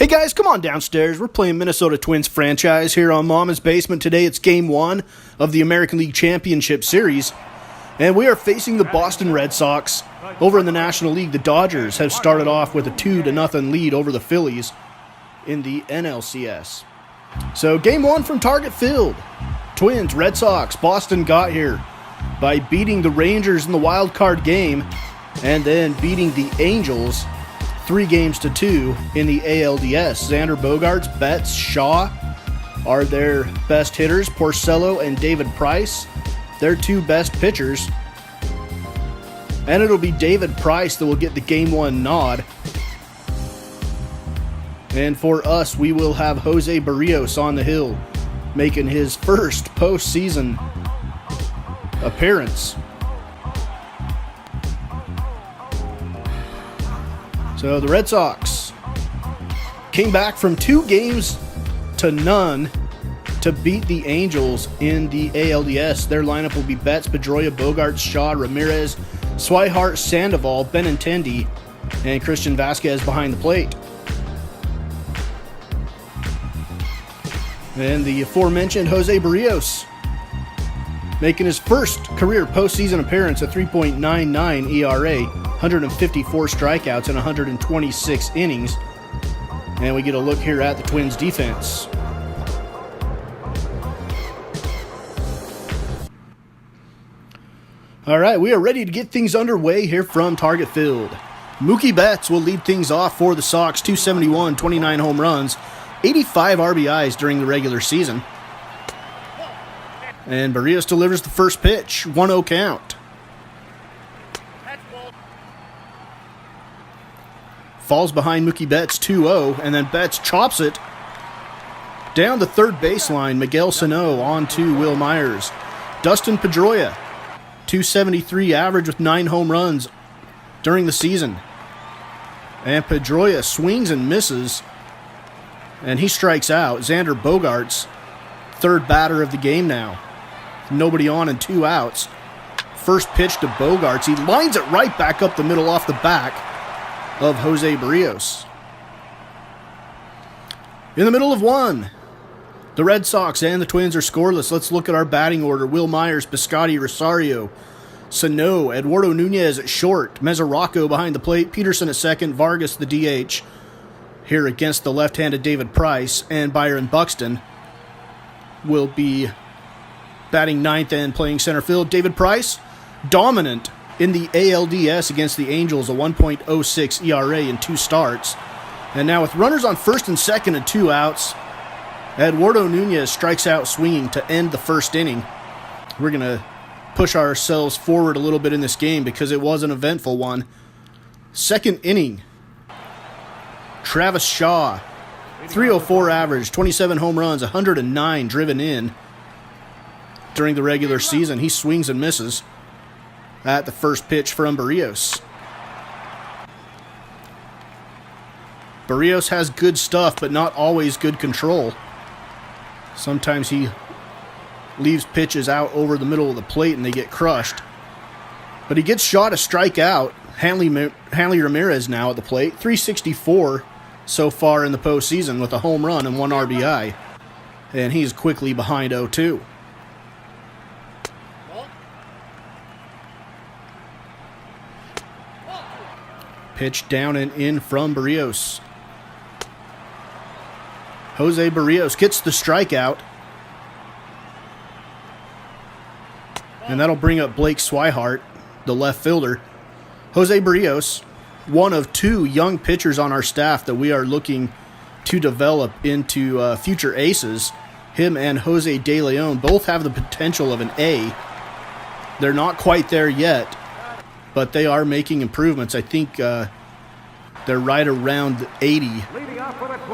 Hey guys, come on downstairs. We're playing Minnesota Twins franchise here on Mama's Basement. Today it's Game 1 of the American League Championship Series. And we are facing the Boston Red Sox. Over in the National League, the Dodgers have started off with a 2-0 lead over the Phillies in the NLCS. So Game 1 from Target Field. Twins, Red Sox, Boston got here by beating the Rangers in the wild card game and then beating the Angels 3-2 in the ALDS. Xander Bogaerts, Betts, Shaw are their best hitters. Porcello and David Price, their two best pitchers. And it'll be David Price that will get the Game 1 nod. And for us, we will have Jose Barrios on the hill, making his first postseason appearance. So the Red Sox came back from 2-0 to beat the Angels in the ALDS. Their lineup will be Betts, Pedroia, Bogaerts, Shaw, Ramirez, Swihart, Sandoval, Benintendi, and Christian Vasquez behind the plate. And the aforementioned Jose Barrios making his first career postseason appearance, a 3.99 ERA, 154 strikeouts in 126 innings. And we get a look here at the Twins defense. All right, we are ready to get things underway here from Target Field. Mookie Betts will lead things off for the Sox, 271, 29 home runs, 85 RBIs during the regular season. And Barrios delivers the first pitch, 1-0 count. Falls behind Mookie Betts 2-0, and then Betts chops it down the third baseline. Miguel Sano on to Will Myers. Dustin Pedroia, 273 average with 9 home runs during the season. And Pedroia swings and misses, and he strikes out. Xander Bogaerts, third batter of the game now. Nobody on and 2 outs. First pitch to Bogaerts. He lines it right back up the middle off the back of Jose Barrios. In the middle of one, the Red Sox and the Twins are scoreless. Let's look at our batting order. Will Myers, Biscotti, Rosario, Sano, Eduardo Nunez at short, Mesoraco behind the plate, Peterson at second, Vargas the DH here against the left-handed David Price, and Byron Buxton will be batting ninth and playing center field. David Price, dominant in the ALDS against the Angels, a 1.06 ERA in 2 starts. And now with runners on first and second and 2 outs, Eduardo Nunez strikes out swinging to end the first inning. We're going to push ourselves forward a little bit in this game because it was an eventful one. Second inning, Travis Shaw, 304 average, 27 home runs, 109 driven in during the regular season. He swings and misses at the first pitch from Barrios. Barrios has good stuff, but not always good control. Sometimes he leaves pitches out over the middle of the plate and they get crushed. But he gets Shaw to strike out. Hanley Ramirez now at the plate, 364 so far in the postseason with a home run and 1 RBI. And he's quickly behind 0-2. Pitch down and in from Barrios. Jose Barrios gets the strikeout. And that'll bring up Blake Swihart, the left fielder. Jose Barrios, one of 2 young pitchers on our staff that we are looking to develop into future aces. Him and Jose De Leon both have the potential of an A. They're not quite there yet, but they are making improvements. I think they're right around 80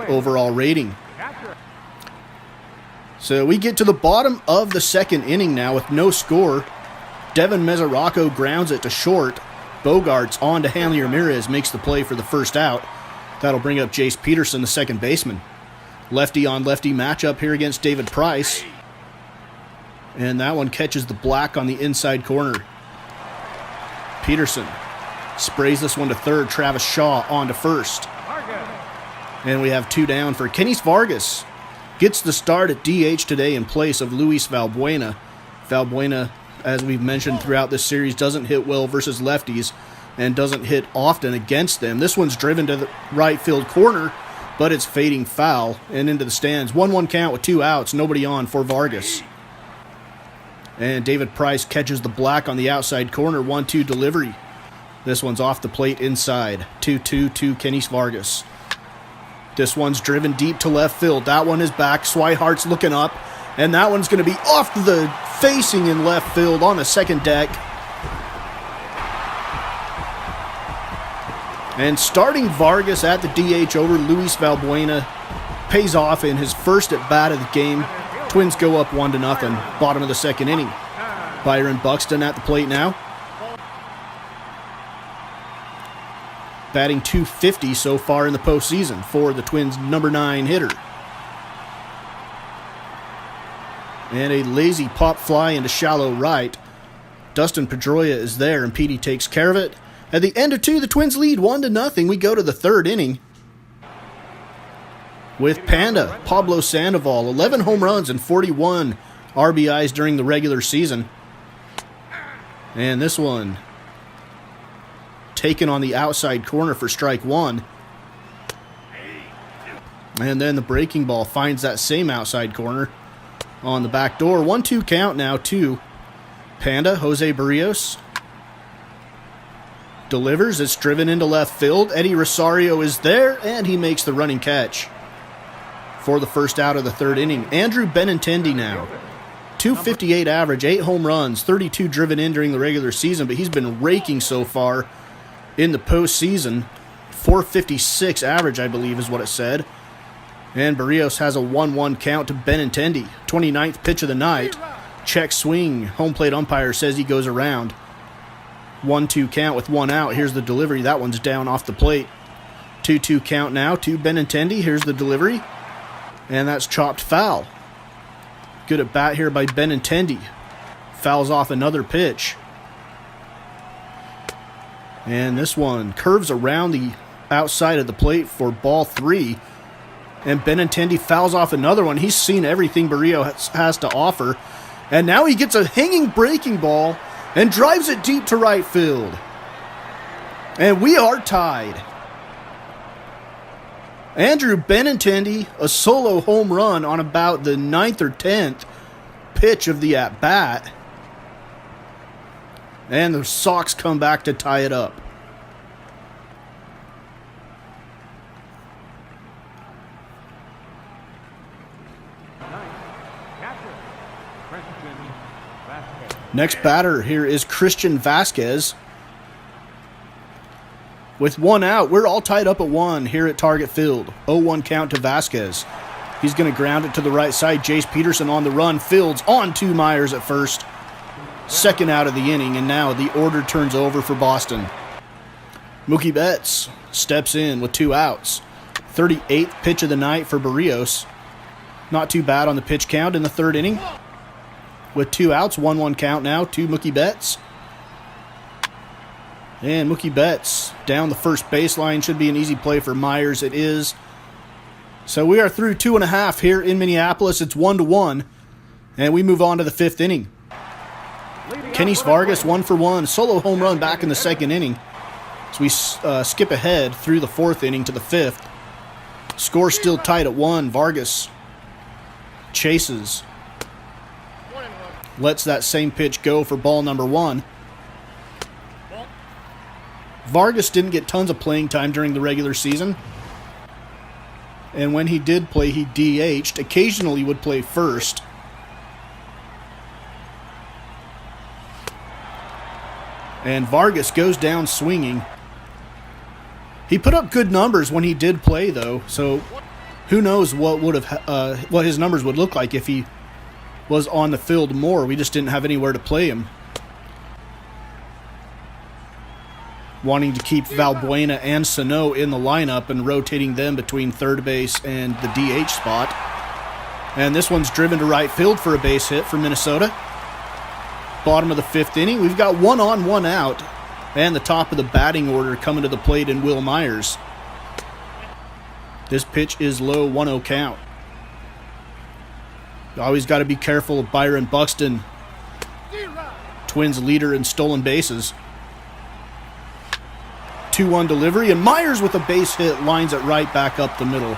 overall rating. So we get to the bottom of the second inning now with no score. Devin Mesoraco grounds it to short. Bogaerts on to Hanley Ramirez, makes the play for the first out. That'll bring up Jace Peterson, the second baseman. Lefty on lefty matchup here against David Price. And that one catches the black on the inside corner. Peterson sprays this one to third. Travis Shaw on to first. And we have 2 down for Kenys Vargas. Gets the start at DH today in place of Luis Valbuena. Valbuena, as we've mentioned throughout this series, doesn't hit well versus lefties and doesn't hit often against them. This one's driven to the right field corner, but it's fading foul and into the stands. 1-1 count with 2 outs, nobody on for Vargas. And David Price catches the black on the outside corner, 1-2 delivery. This one's off the plate inside, 2-2 to Kenys Vargas. This one's driven deep to left field. That one is back. Swihart's looking up. And that one's going to be off to the facing in left field on the second deck. And starting Vargas at the DH over Luis Valbuena pays off in his first at bat of the game. Twins go up 1-0, bottom of the second inning. Byron Buxton at the plate now. Batting .250 so far in the postseason for the Twins' number 9 hitter. And a lazy pop fly into shallow right. Dustin Pedroia is there, and Petey takes care of it. At the end of 2, the Twins lead 1-0. We go to the third inning with Panda, Pablo Sandoval, 11 home runs and 41 RBIs during the regular season. And this one taken on the outside corner for strike 1. And then the breaking ball finds that same outside corner on the back door. 1-2 count now to Panda. Jose Barrios delivers. It's driven into left field. Eddie Rosario is there, and he makes the running catch for the first out of the third inning. Andrew Benintendi now. .258 average, 8 home runs, 32 driven in during the regular season, but he's been raking so far in the postseason. .456 average, I believe, is what it said. And Barrios has a 1-1 count to Benintendi. 29th pitch of the night. Check swing. Home plate umpire says he goes around. 1-2 count with 1 out. Here's the delivery. That one's down off the plate. 2-2 count now to Benintendi. Here's the delivery. And that's chopped foul. Good at bat here by Benintendi. Fouls off another pitch. And this one curves around the outside of the plate for ball 3. And Benintendi fouls off another one. He's seen everything Barrios has to offer. And now he gets a hanging breaking ball and drives it deep to right field. And we are tied. Andrew Benintendi, a solo home run on about the 9th or 10th pitch of the at-bat. And the Sox come back to tie it up. Next batter here is Christian Vasquez. With 1 out, we're all tied up at 1 here at Target Field. 0-1 count to Vasquez. He's going to ground it to the right side. Jace Peterson on the run. Fields on to Myers at first. Second out of the inning, and now the order turns over for Boston. Mookie Betts steps in with 2 outs. 38th pitch of the night for Barrios. Not too bad on the pitch count in the third inning. With 2 outs, 1-1 count now to Mookie Betts. And Mookie Betts down the first baseline. Should be an easy play for Myers. It is. So we are through 2.5 here in Minneapolis. It's 1-1. And we move on to the 5th inning. Kenys Vargas 1 for 1. Solo home run back in the second inning. So we skip ahead through the 4th inning to the 5th. Score still tied at 1. Vargas chases. Lets that same pitch go for ball number 1. Vargas didn't get tons of playing time during the regular season. And when he did play, he DH'd. Occasionally would play first. And Vargas goes down swinging. He put up good numbers when he did play, though. So who knows what his numbers would look like if he was on the field more. We just didn't have anywhere to play him. Wanting to keep Valbuena and Sano in the lineup and rotating them between third base and the DH spot. And this one's driven to right field for a base hit for Minnesota. Bottom of the 5th inning. We've got 1 on, 1 out. And the top of the batting order coming to the plate in Will Myers. This pitch is low, 1-0 count. Always got to be careful of Byron Buxton, Twins leader in stolen bases. 2-1 delivery, and Myers with a base hit lines it right back up the middle.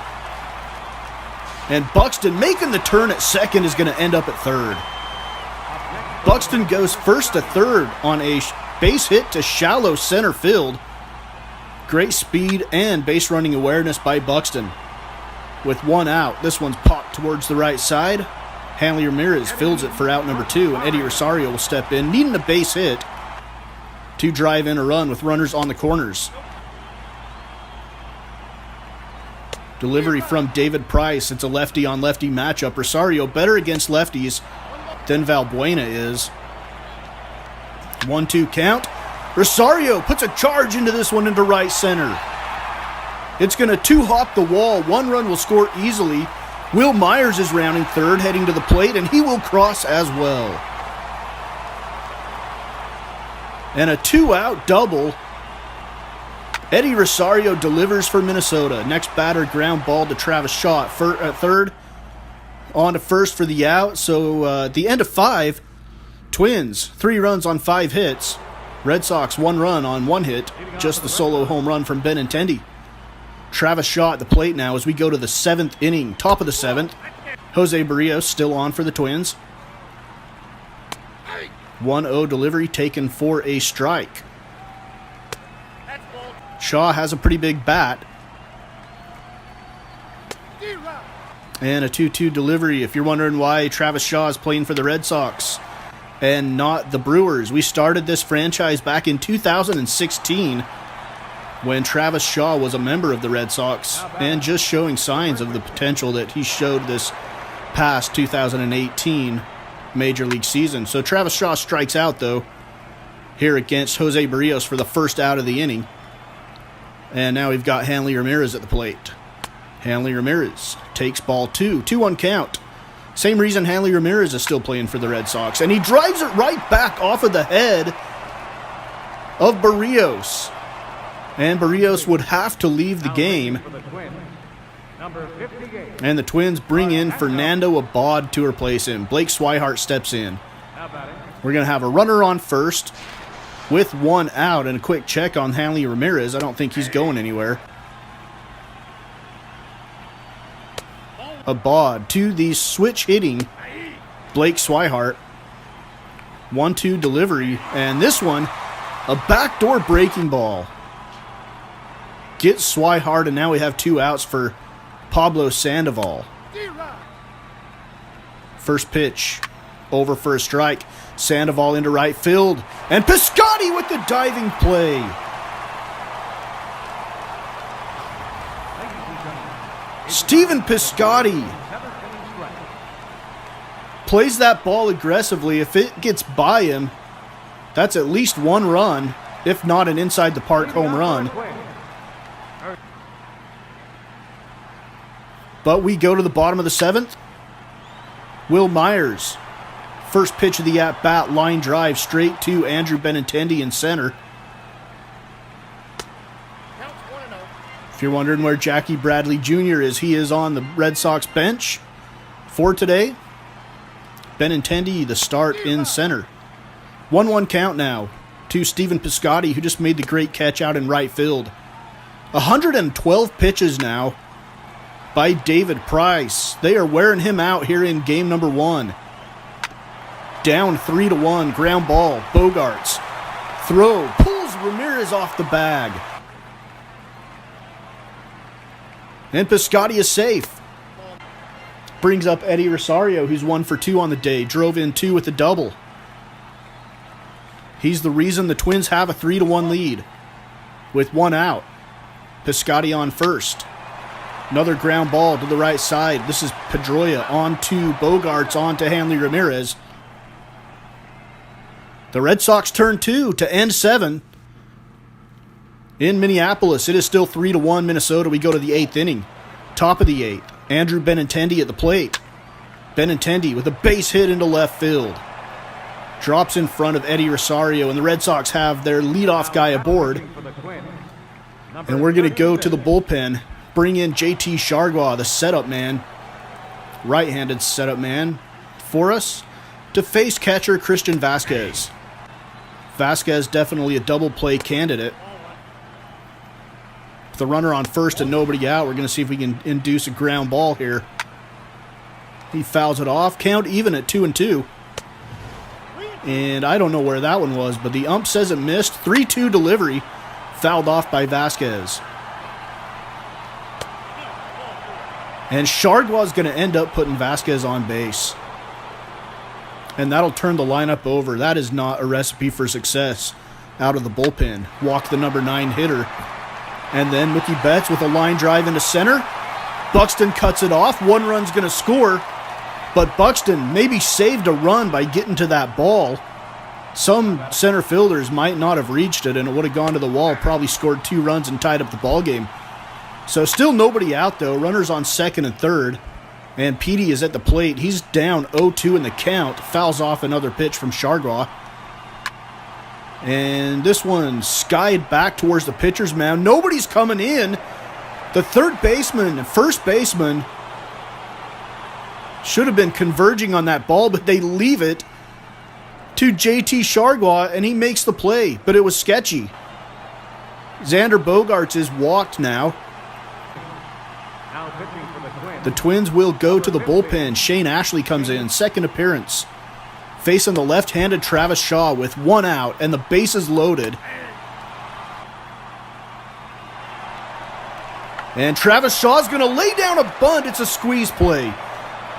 And Buxton making the turn at second is going to end up at third. Buxton goes first to third on a base hit to shallow center field. Great speed and base running awareness by Buxton. With 1 out, this one's popped towards the right side. Hanley Ramirez fills it for out number 2, and Eddie Rosario will step in, needing a base hit to drive in a run with runners on the corners. Delivery from David Price. It's a lefty-on-lefty matchup. Rosario better against lefties than Valbuena is. 1-2 count. Rosario puts a charge into this one into right center. It's going to two-hop the wall. 1 run will score easily. Will Myers is rounding third, heading to the plate, and he will cross as well. And a 2-out double. Eddie Rosario delivers for Minnesota. Next batter, ground ball to Travis Shaw at third. On to first for the out. So at the end of 5, Twins, 3 runs on 5 hits. Red Sox, 1 run on 1 hit. Just the solo home run from Benintendi. Travis Shaw at the plate now as we go to the 7th inning. Top of the 7th. Jose Barrios still on for the Twins. 1-0 delivery taken for a strike. Shaw has a pretty big bat. And a 2-2 delivery. If you're wondering why Travis Shaw is playing for the Red Sox and not the Brewers, we started this franchise back in 2016 when Travis Shaw was a member of the Red Sox and just showing signs of the potential that he showed this past 2018 Major League season. So Travis Shaw strikes out, though, here against Jose Barrios for the first out of the inning. And now we've got Hanley Ramirez at the plate. Hanley Ramirez takes ball 2. 2-1 count. Same reason Hanley Ramirez is still playing for the Red Sox. And he drives it right back off of the head of Barrios. And Barrios would have to leave the game. And the Twins bring in Fernando Abad to replace him. Blake Swihart steps in. We're going to have a runner on first with 1 out, and a quick check on Hanley Ramirez. I don't think he's going anywhere. Abad to the switch hitting Blake Swihart. 1-2 delivery, and this one, a backdoor breaking ball. Gets Swihart, and now we have 2 outs for Pablo Sandoval. First pitch, over for a strike. Sandoval into right field, and Piscotty with the diving play. Stephen Piscotty plays that ball aggressively. If it gets by him, that's at least 1 run, if not an inside the park home run. But we go to the bottom of the 7th. Will Myers, first pitch of the at-bat, line drive straight to Andrew Benintendi in center. If you're wondering where Jackie Bradley Jr. is, he is on the Red Sox bench for today. Benintendi, the start in center. 1-1 count now to Stephen Piscotty, who just made the great catch out in right field. 112 pitches now by David Price. They are wearing him out here in game number 1. Down 3-1, ground ball, Bogarts. Throw, pulls Ramirez off the bag. And Piscotty is safe. Brings up Eddie Rosario, who's 1 for 2 on the day. Drove in 2 with a double. He's the reason the Twins have a 3-1 lead with 1 out. Piscotty on first. Another ground ball to the right side. This is Pedroia on to Bogarts, on to Hanley Ramirez. The Red Sox turn 2 to end 7. In Minneapolis, it is still 3-1 Minnesota. We go to the 8th inning. Top of the 8th. Andrew Benintendi at the plate. Benintendi with a base hit into left field. Drops in front of Eddie Rosario, and the Red Sox have their leadoff guy aboard. And we're going to go to the bullpen bring in JT Chargois, the setup man, right-handed setup man for us, to face catcher Christian Vasquez. Vasquez definitely a double play candidate. With the runner on first and nobody out, we're going to see if we can induce a ground ball here. He fouls it off. Count even at 2-2. And I don't know where that one was, but the ump says it missed. 3-2 delivery. Fouled off by Vasquez. And Chargois is going to end up putting Vasquez on base. And that'll turn the lineup over. That is not a recipe for success out of the bullpen. Walk the number 9 hitter. And then Mookie Betts with a line drive into center. Buxton cuts it off. 1 run's going to score. But Buxton maybe saved a run by getting to that ball. Some center fielders might not have reached it, and it would have gone to the wall, probably scored 2 runs and tied up the ball game. So still nobody out, though. Runners on second and third. And Petey is at the plate. He's down 0-2 in the count. Fouls off another pitch from Chargois. And this one skied back towards the pitcher's mound. Nobody's coming in. The third baseman and first baseman should have been converging on that ball, but they leave it to JT Chargois, and he makes the play, but it was sketchy. Xander Bogaerts is walked now. The Twins will go to the bullpen. Shane Ashley comes in, second appearance. Facing the left-handed Travis Shaw with 1 out and the bases loaded. And Travis Shaw's going to lay down a bunt. It's a squeeze play.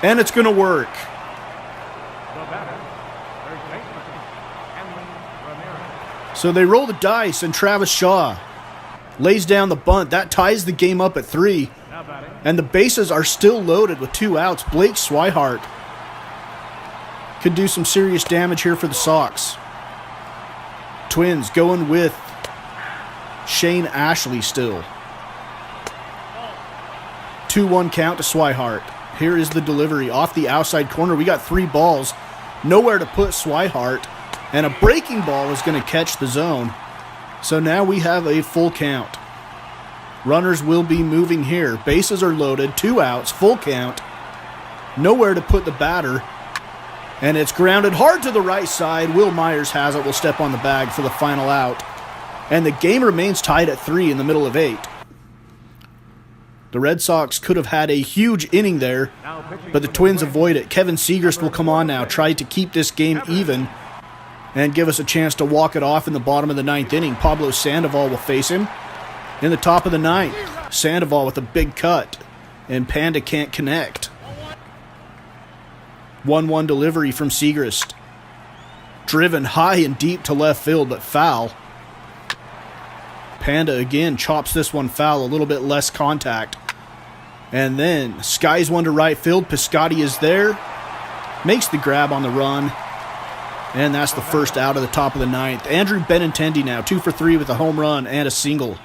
And it's going to work. So they roll the dice, and Travis Shaw lays down the bunt. That ties the game up at 3. And the bases are still loaded with 2 outs. Blake Swihart could do some serious damage here for the Sox. Twins going with Shane Ashley still. 2-1 count to Swihart. Here is the delivery off the outside corner. We got 3 balls. Nowhere to put Swihart. And a breaking ball is going to catch the zone. So now we have a full count. Runners will be moving here. Bases are loaded. 2 outs. Full count. Nowhere to put the batter. And it's grounded hard to the right side. Will Myers has it. Will step on the bag for the final out. And the game remains tied at 3 in the middle of 8. The Red Sox could have had a huge inning there, but the Twins avoid it. Kevin Segrist will come on now, try to keep this game even and give us a chance to walk it off in the bottom of the 9th inning. Pablo Sandoval will face him in the top of the 9th. Sandoval with a big cut, and Panda can't connect. 1-1 delivery from Segrist. Driven high and deep to left field, but foul. Panda again chops this one foul, a little bit less contact. And then skies one to right field. Piscotty is there. Makes the grab on the run. And that's the first out of the top of the 9th. Andrew Benintendi now, 2 for 3 with a home run and a single.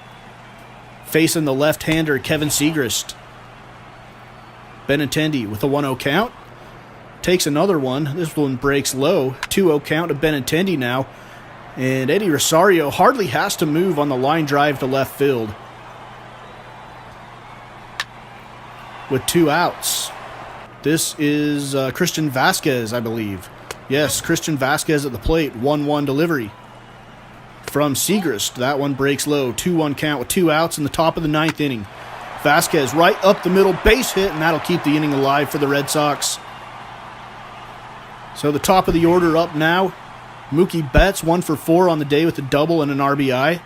Facing the left-hander, Kevin Segrist. Benintendi with a 1-0 count. Takes another one. This one breaks low. 2-0 count to Benintendi now. And Eddie Rosario hardly has to move on the line drive to left field. With 2 outs. This is Christian Vasquez, I believe. Yes, Christian Vasquez at the plate. 1-1 delivery from Segrist. That one breaks low. 2-1 count with 2 outs in the top of the 9th inning. Vasquez right up the middle, base hit, and that'll keep the inning alive for the Red Sox. So the top of the order up now. Mookie Betts, 1 for 4 on the day with a double and an RBI.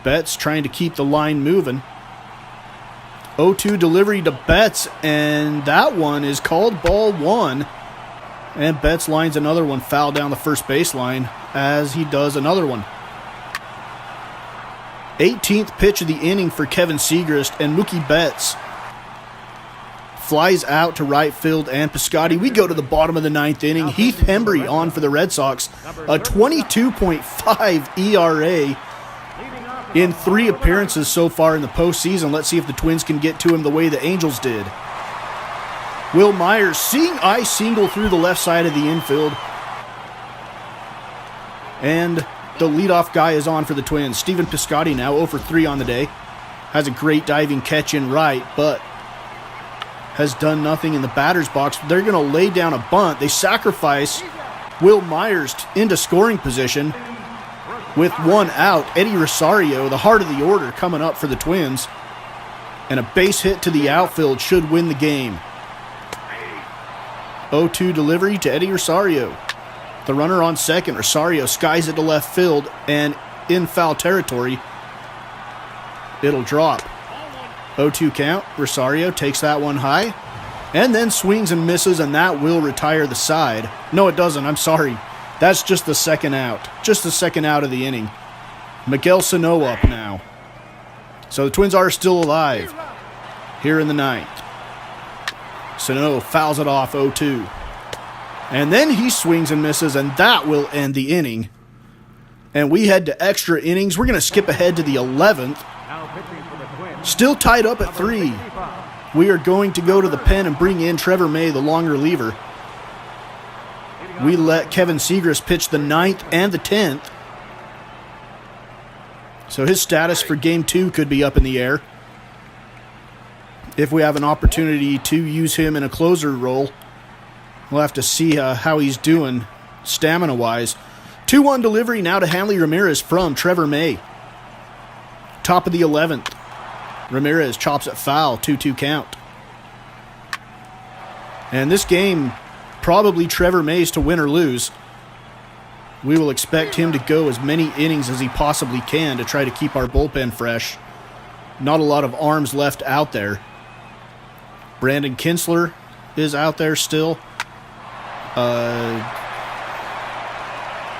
Betts trying to keep the line moving. 0-2 delivery to Betts, and that one is called ball 1. And Betts lines another one foul down the first baseline as he does another one. 18th pitch of the inning for Kevin Segrist, and Mookie Betts flies out to right field and Piscotty. We go to the bottom of the 9th inning. Heath Hembry on for the Red Sox. A 22.5 ERA in 3 appearances so far in the postseason. Let's see if the Twins can get to him the way the Angels did. Will Myers seeing eye single through the left side of the infield. And the leadoff guy is on for the Twins. Stephen Piscotty now 0 for 3 on the day. Has a great diving catch in right, but has done nothing in the batter's box. They're going to lay down a bunt. They sacrifice Will Myers into scoring position with 1 out. Eddie Rosario, the heart of the order, coming up for the Twins. And a base hit to the outfield should win the game. 0-2 delivery to Eddie Rosario. The runner on second. Rosario skies it to left field, and in foul territory, it'll drop. 0-2 count. Rosario takes that one high, and then swings and misses, and that will retire the side. No, it doesn't. I'm sorry. That's just the second out. Just the second out of the inning. Miguel Sano up now. So the Twins are still alive here in the ninth. Sano fouls it off 0-2. And then he swings and misses, and that will end the inning. And we head to extra innings. We're going to skip ahead to the 11th. Still tied up at 3. We are going to go to the pen and bring in Trevor May, the long reliever. We let Kevin Segras pitch the 9th and the 10th. So his status for Game 2 could be up in the air. If we have an opportunity to use him in a closer role, we'll have to see how he's doing stamina-wise. 2-1 delivery now to Hanley Ramirez from Trevor May. Top of the 11th. Ramirez chops it foul, 2-2 count. And this game, probably Trevor May's to win or lose. We will expect him to go as many innings as he possibly can to try to keep our bullpen fresh. Not a lot of arms left out there. Brandon Kinsler is out there still.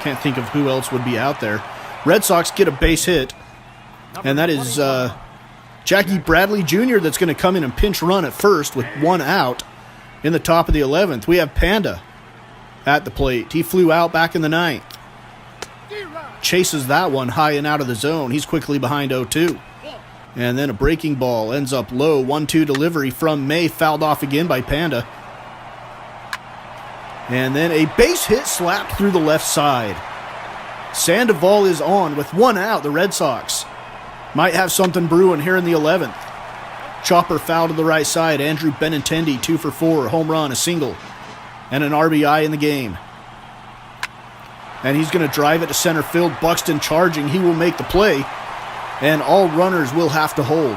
Can't think of who else would be out there. Red Sox get a base hit, and that is Jackie Bradley Jr. that's going to come in and pinch run at first with 1 out in the top of the 11th. We have Panda at the plate. He flew out back in the 9th. Chases that one high and out of the zone. He's quickly behind 0-2. And then a breaking ball ends up low. 1-2 delivery from May, fouled off again by Panda. And then a base hit slapped through the left side. Sandoval is on with 1 out. The Red Sox might have something brewing here in the 11th. Chopper foul to the right side. Andrew Benintendi 2 for 4. Home run, a single, and an RBI in the game. And he's going to drive it to center field. Buxton charging. He will make the play. And all runners will have to hold.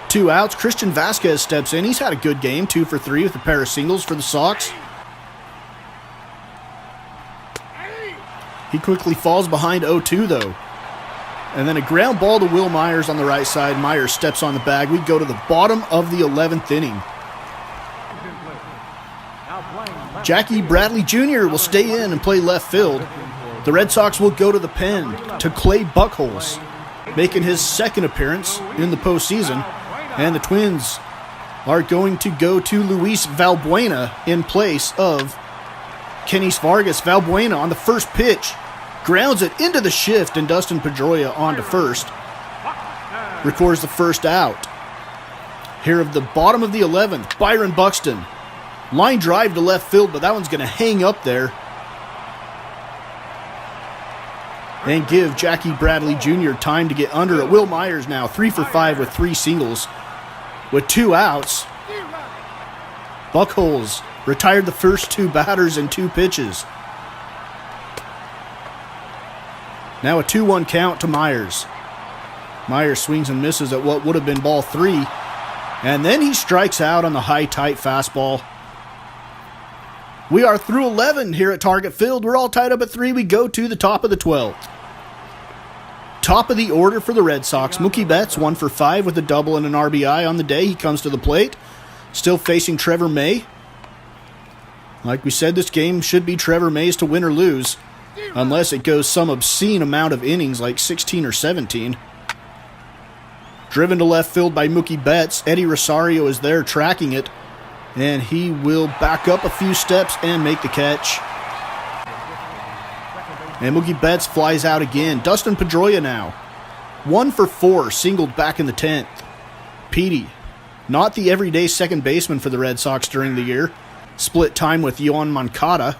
2 outs. Christian Vasquez steps in. He's had a good game. 2 for 3 with a pair of singles for the Sox. He quickly falls behind 0-2 though. And then a ground ball to Will Myers on the right side. Myers steps on the bag. We go to the bottom of the 11th inning. Jackie Bradley Jr. will stay in and play left field. The Red Sox will go to the pen to Clay Buchholz, making his second appearance in the postseason. And the Twins are going to go to Luis Valbuena in place of Kenys Vargas. Valbuena on the first pitch grounds it into the shift, and Dustin Pedroia on to first records the first out. Here of the bottom of the 11th, Byron Buxton. Line drive to left field, but that one's going to hang up there and give Jackie Bradley Jr. time to get under it. Will Myers now 3 for 5 with 3 singles. With 2 outs, Buchholz retired the first 2 batters in 2 pitches. Now a 2-1 count to Myers. Myers swings and misses at what would have been ball 3. And then he strikes out on the high, tight fastball. We are through 11 here at Target Field. We're all tied up at 3. We go to the top of the 12th. Top of the order for the Red Sox. Mookie Betts 1 for 5 with a double and an RBI on the day. He comes to the plate. Still facing Trevor May. Like we said, this game should be Trevor May's to win or lose, unless it goes some obscene amount of innings like 16 or 17. Driven to left field by Mookie Betts. Eddie Rosario is there tracking it, and he will back up a few steps and make the catch. And Mookie Betts flies out again. Dustin Pedroia now 1 for 4, singled back in the 10th. Petey, not the everyday second baseman for the Red Sox during the year. Split time with Yoan Moncada.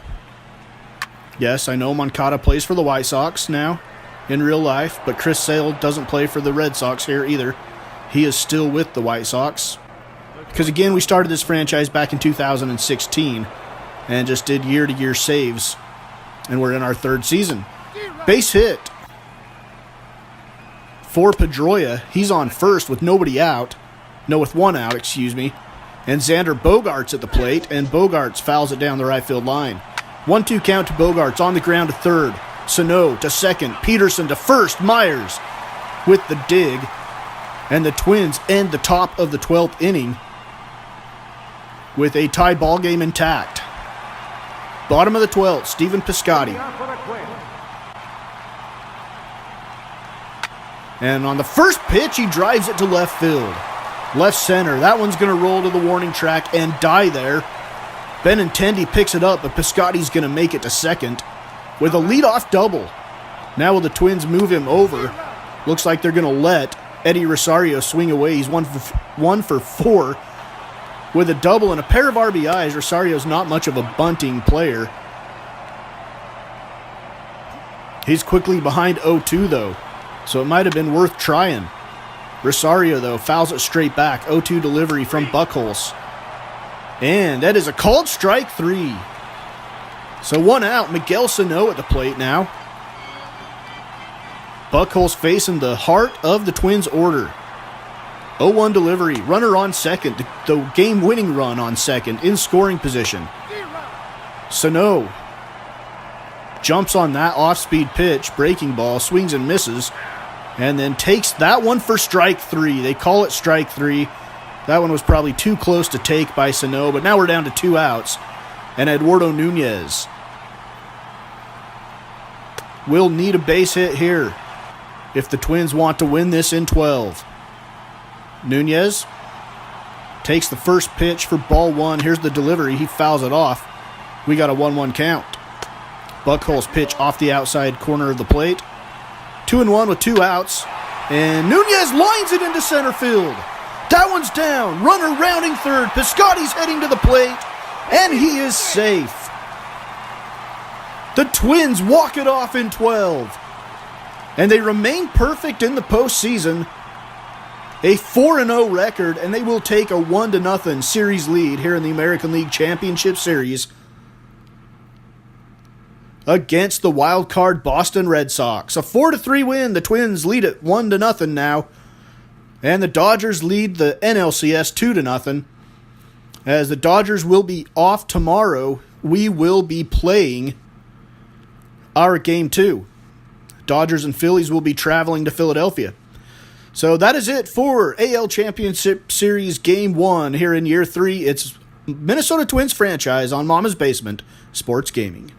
Yes, I know Moncada plays for the White Sox now in real life, but Chris Sale doesn't play for the Red Sox here either. He is still with the White Sox. Because again, we started this franchise back in 2016 and just did year-to-year saves, and we're in our third season. Base hit for Pedroia. He's on first with nobody out. No, with one out, excuse me. And Xander Bogaerts at the plate, and Bogaerts fouls it down the right field line. 1-2 count to Bogaerts, on the ground to third. Sano to second, Peterson to first, Myers with the dig. And the Twins end the top of the 12th inning with a tied ball game intact. Bottom of the 12th, Stephen Piscotty. And on the first pitch, he drives it to left field. Left center, that one's going to roll to the warning track and die there. Benintendi picks it up, but Piscotty's going to make it to second with a leadoff double. Now will the Twins move him over? Looks like they're going to let Eddie Rosario swing away. He's one for four with a double and a pair of RBIs. Rosario's not much of a bunting player. He's quickly behind 0-2 though, so it might have been worth trying. Rosario, though, fouls it straight back. 0-2 delivery from Buchholz. And that is a called strike 3. So one out. Miguel Sano at the plate now. Buchholz facing the heart of the Twins' order. 0-1 delivery. Runner on second. The game-winning run on second in scoring position. Sano jumps on that off-speed pitch. Breaking ball. Swings and misses. And then takes that one for strike 3. They call it strike 3. That one was probably too close to take by Sano, but now we're down to 2 outs. And Eduardo Nunez will need a base hit here if the Twins want to win this in 12. Nunez takes the first pitch for ball 1. Here's the delivery. He fouls it off. We got a 1-1 count. Buchholz pitch off the outside corner of the plate. 2-1 with 2 outs. And Nunez lines it into center field. That one's down. Runner rounding third. Piscotty's heading to the plate. And he is safe. The Twins walk it off in 12. And they remain perfect in the postseason. A 4-0 record, and they will take a 1-0 series lead here in the American League Championship Series against the wild card Boston Red Sox. A 4-3 win. The Twins lead it 1-0 now. And the Dodgers lead the NLCS 2-0. As the Dodgers will be off tomorrow, we will be playing our game 2. Dodgers and Phillies will be traveling to Philadelphia. So that is it for AL Championship Series Game 1 here in Year 3. It's Minnesota Twins franchise on Mama's Basement Sports Gaming.